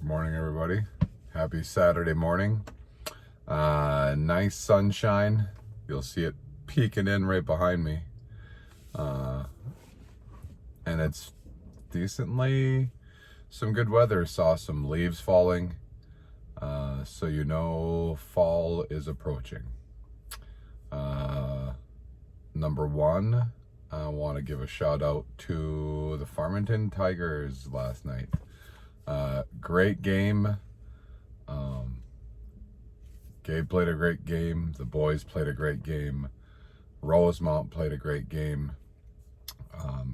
Good morning, everybody. Happy Saturday morning. Nice sunshine. You'll see it peeking in right behind me. And it's decently some good weather. Saw some leaves falling. So you know fall is approaching. Number one, I want to give a shout out to the Farmington Tigers last night. Great game. Gabe played a great game. The boys played a great game. Rosemount played a great game.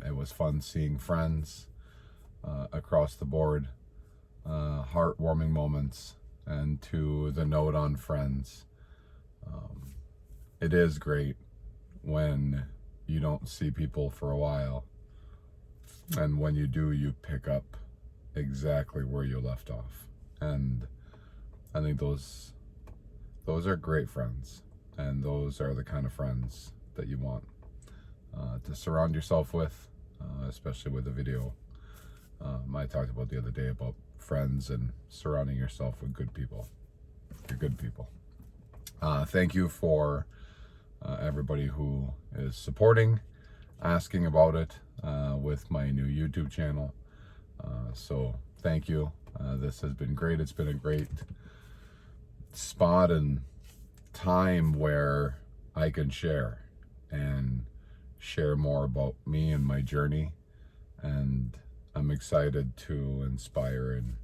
It was fun seeing friends across the board. Heartwarming moments. And to the note on friends, it is great when you don't see people for a while. And when you do, you pick up exactly where you left off. And I think those are great friends, and those are the kind of friends that you want to surround yourself with, especially with the video I talked about the other day about friends and surrounding yourself with good people. You're good people. Thank you for everybody who is supporting, asking about it with my new YouTube channel. So thank you. This has been great. It's been a great spot and time where I can share more about me and my journey, and I'm excited to inspire and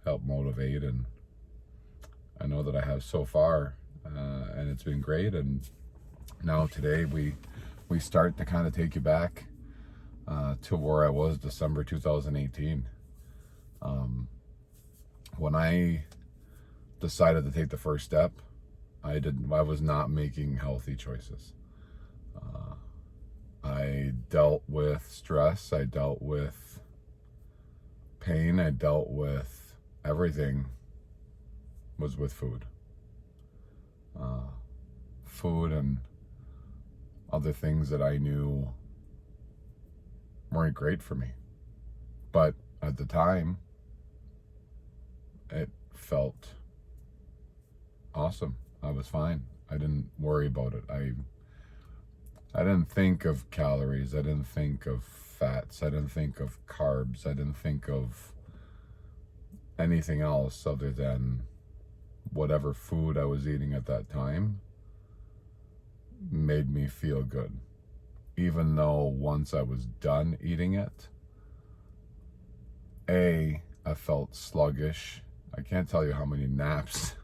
help motivate, and I know that I have so far, and it's been great. And now today we start to kind of take you back to where I was December 2018. When I decided to take the first step, I was not making healthy choices. I dealt with stress, I dealt with pain, I dealt with everything was with food. Food and other things that I knew weren't great for me. But at the time, it felt awesome. I was fine. I didn't worry about it. I didn't think of calories. I didn't think of fats. I didn't think of carbs. I didn't think of anything else other than whatever food I was eating at that time made me feel good. Even though once I was done eating it, I felt sluggish. I can't tell you how many naps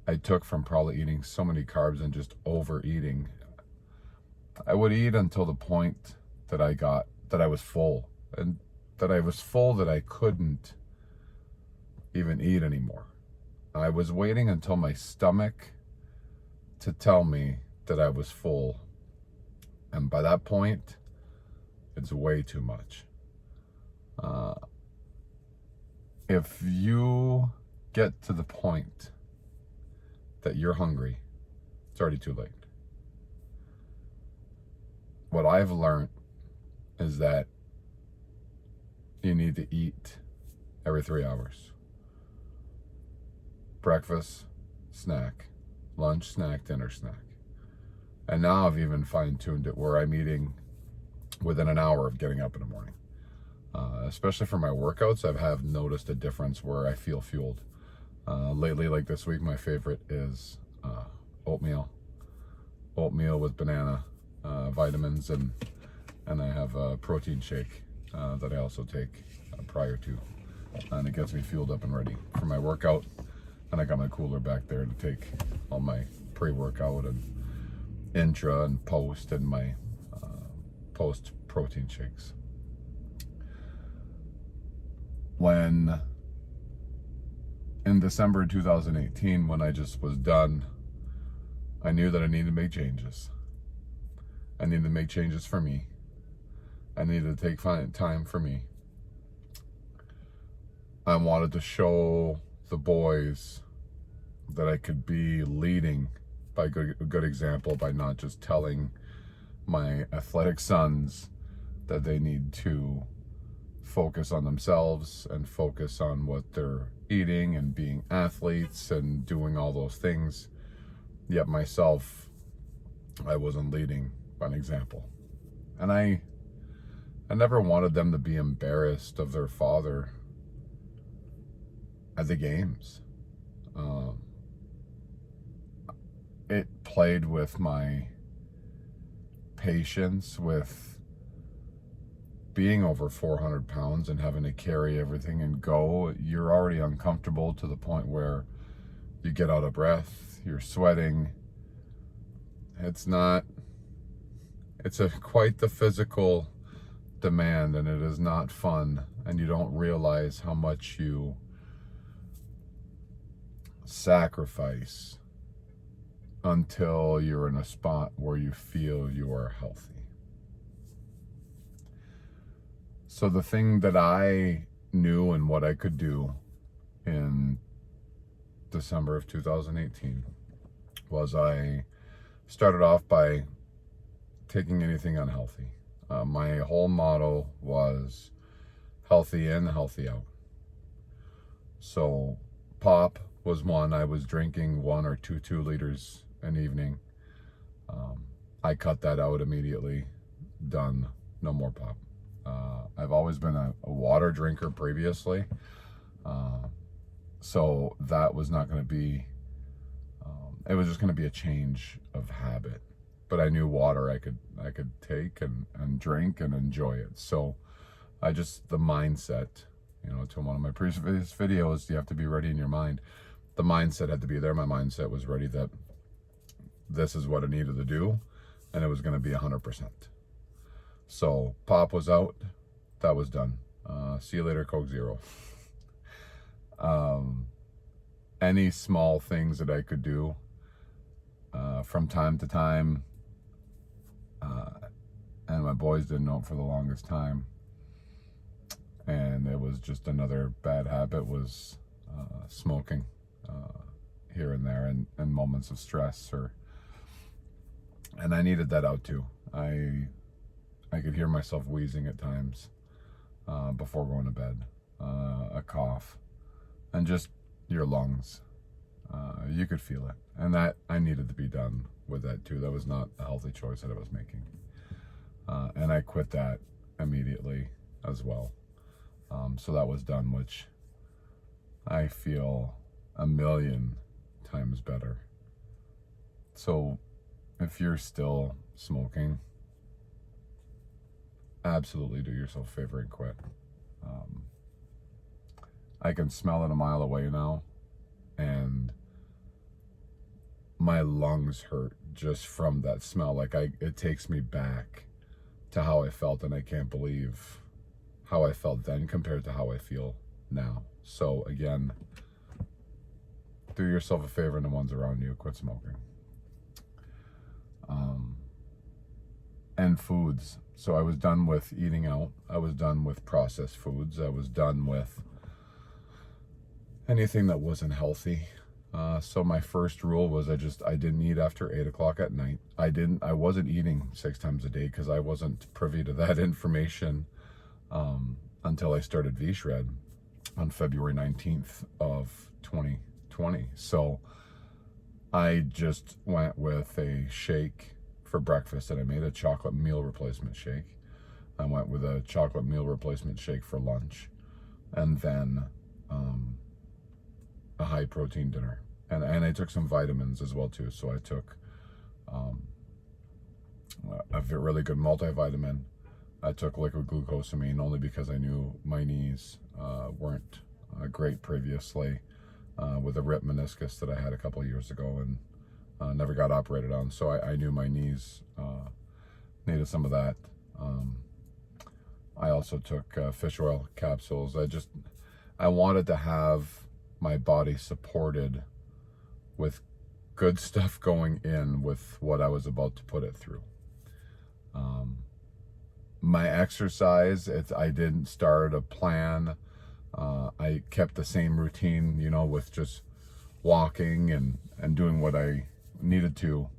I took from probably eating so many carbs and just overeating. I would eat until the point that I was full, and that I was full that I couldn't even eat anymore. I was waiting until my stomach to tell me that I was full. And by that point, it's way too much. If you get to the point that you're hungry, it's already too late. What I've learned is that you need to eat every 3 hours. Breakfast, snack, lunch, snack, dinner, snack. And now I've even fine-tuned it where I'm eating within an hour of getting up in the morning. Especially for my workouts, I have noticed a difference where I feel fueled. Lately, like this week, my favorite is oatmeal. Oatmeal with banana, vitamins, and I have a protein shake that I also take prior to. And it gets me fueled up and ready for my workout. And I got my cooler back there to take all my pre-workout and intra and post and my post protein shakes. When in December 2018, when I just was done, I knew that I needed to make changes. I needed to make changes for me. I needed to take time for me. I wanted to show the boys that I could be leading by a good example, by not just telling my athletic sons that they need to focus on themselves and focus on what they're eating and being athletes and doing all those things. Yet myself, I wasn't leading by an example. And I never wanted them to be embarrassed of their father at the games. It played with my patience with being over 400 pounds and having to carry everything and go. You're already uncomfortable to the point where you get out of breath, you're sweating. It's quite the physical demand, and it is not fun, and you don't realize how much you sacrifice until you're in a spot where you feel you are healthy. So the thing that I knew and what I could do in December of 2018 was I started off by taking anything unhealthy. My whole motto was healthy in, healthy out. So pop was one. I was drinking 1 or 2 liters an evening. I cut that out immediately. Done. No more pop. I've always been a water drinker previously. So that was not going to be, it was just going to be a change of habit. But I knew water I could take and drink and enjoy it. So the mindset, to one of my previous videos, you have to be ready in your mind. The mindset had to be there. My mindset was ready that this is what I needed to do, and it was going to be 100%. So pop was out. That was done. See you later, Coke Zero. Any small things that I could do from time to time, and my boys didn't know it for the longest time, and it was just another bad habit, was smoking here and there, and moments of stress, and I needed that out too. I could hear myself wheezing at times before going to bed, a cough, and just your lungs. You could feel it, and that I needed to be done with that too. That was not a healthy choice that I was making, and I quit that immediately as well. So that was done, which I feel 1,000,000 times better. So if you're still smoking, absolutely do yourself a favor and quit. I can smell it a mile away now, and my lungs hurt just from that smell. It takes me back to how I felt, and I can't believe how I felt then compared to how I feel now. So again, do yourself a favor and the ones around you, quit smoking. And foods. So I was done with eating out. I was done with processed foods. I was done with anything that wasn't healthy. So my first rule was I didn't eat after 8 o'clock at night. I wasn't eating 6 times a day because I wasn't privy to that information until I started V-Shred on February 19th of 2020. So I just went with a shake for breakfast, and I made a chocolate meal replacement shake. I went with a chocolate meal replacement shake for lunch, and then a high protein dinner, and I took some vitamins as well too. So I took a really good multivitamin. I took liquid glucosamine only because I knew my knees weren't great previously with a ripped meniscus that I had a couple of years ago, and never got operated on. So I knew my knees needed some of that. I also took fish oil capsules. I wanted to have my body supported with good stuff going in with what I was about to put it through. My exercise, I didn't start a plan. I kept the same routine, with just walking and doing what I needed to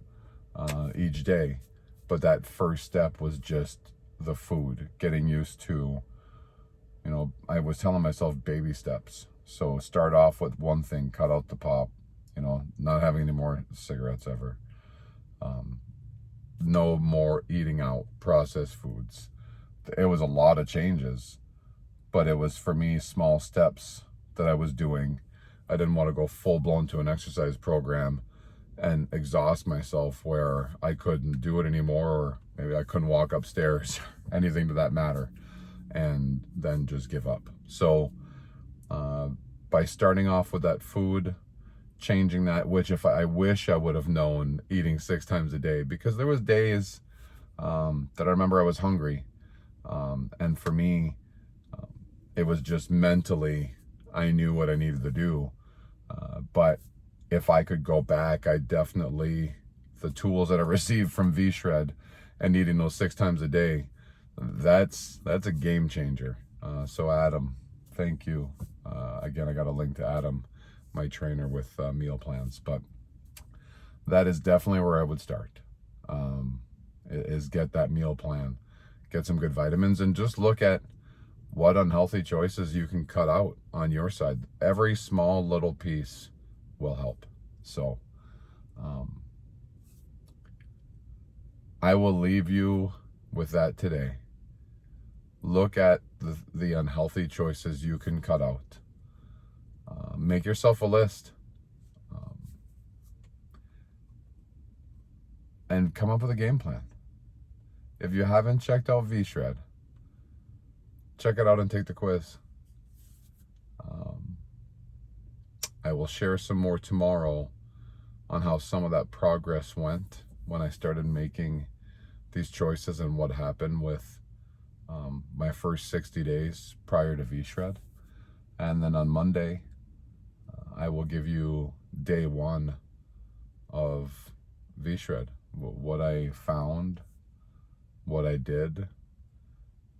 each day. But that first step was just the food, getting used to You know, I was telling myself baby steps. So start off with one thing, cut out the pop, you know, not having any more cigarettes ever. No more eating out, processed foods. It was a lot of changes, but it was, for me, small steps that I was doing. I didn't want to go full blown to an exercise program and exhaust myself where I couldn't do it anymore, or maybe I couldn't walk upstairs, anything to that matter, and then just give up. So by starting off with that food, changing that, which if I wish I would have known, eating 6 times a day, because there was days that I remember I was hungry, and for me, it was just mentally, I knew what I needed to do. But if I could go back, I definitely, the tools that I received from V-Shred and eating those 6 times a day, that's a game changer. So Adam, thank you. Again, I got a link to Adam, my trainer with meal plans, but that is definitely where I would start. Is get that meal plan, get some good vitamins, and just look at what unhealthy choices you can cut out on your side. Every small little piece will help. So I will leave you with that today. Look at the unhealthy choices you can cut out. Make yourself a list, and come up with a game plan. If you haven't checked out V-Shred, check it out and take the quiz. I will share some more tomorrow on how some of that progress went when I started making these choices and what happened with my first 60 days prior to V-Shred. And then on Monday, I will give you day 1 of V-Shred, what I found, what I did,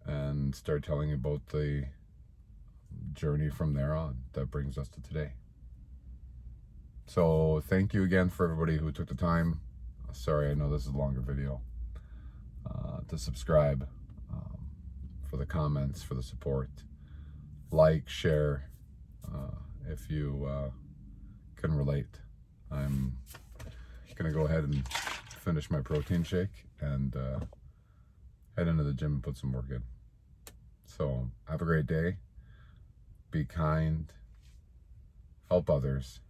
and start telling you about the journey from there on that brings us to today. So thank you again for everybody who took the time. Sorry, I know this is a longer video. To subscribe, for the comments, for the support. Like, share, if you can relate. I'm gonna go ahead and finish my protein shake and head into the gym and put some work in. So have a great day. Be kind. Help others.